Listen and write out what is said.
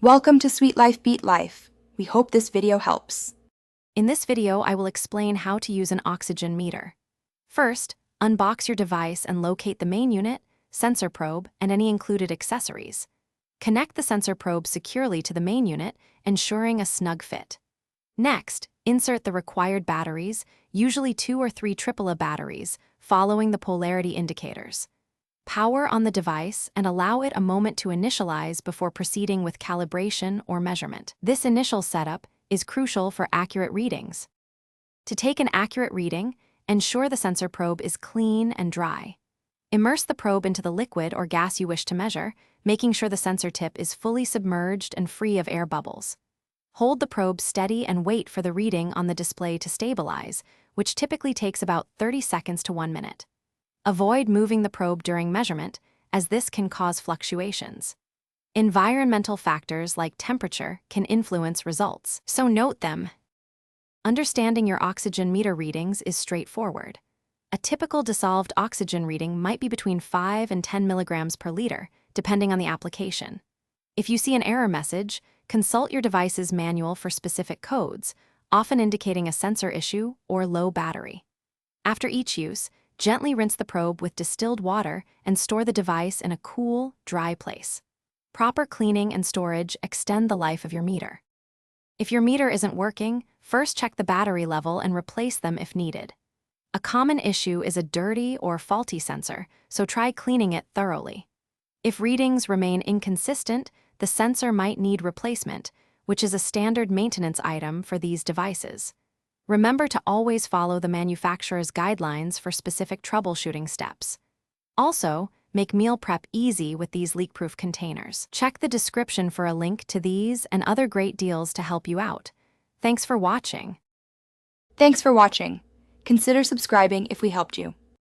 Welcome to Sweet Life Beat Life. We hope this video helps. In this video, I will explain how to use an oxygen meter. First, unbox your device and locate the main unit, sensor probe, and any included accessories. Connect the sensor probe securely to the main unit, ensuring a snug fit. Next, insert the required batteries, usually 2 or 3 AAA batteries, following the polarity indicators. Power on the device and allow it a moment to initialize before proceeding with calibration or measurement. This initial setup is crucial for accurate readings. To take an accurate reading, ensure the sensor probe is clean and dry. Immerse the probe into the liquid or gas you wish to measure, making sure the sensor tip is fully submerged and free of air bubbles. Hold the probe steady and wait for the reading on the display to stabilize, which typically takes about 30 seconds to 1 minute. Avoid moving the probe during measurement, as this can cause fluctuations. Environmental factors like temperature can influence results, so note them. Understanding your oxygen meter readings is straightforward. A typical dissolved oxygen reading might be between 5 and 10 milligrams per liter, depending on the application. If you see an error message, consult your device's manual for specific codes, often indicating a sensor issue or low battery. After each use, gently rinse the probe with distilled water and store the device in a cool, dry place. Proper cleaning and storage extend the life of your meter. If your meter isn't working, first check the battery level and replace them if needed. A common issue is a dirty or faulty sensor, so try cleaning it thoroughly. If readings remain inconsistent, the sensor might need replacement, which is a standard maintenance item for these devices. Remember to always follow the manufacturer's guidelines for specific troubleshooting steps. Also, make meal prep easy with these leak-proof containers. Check the description for a link to these and other great deals to help you out. Thanks for watching. Thanks for watching. Consider subscribing if we helped you.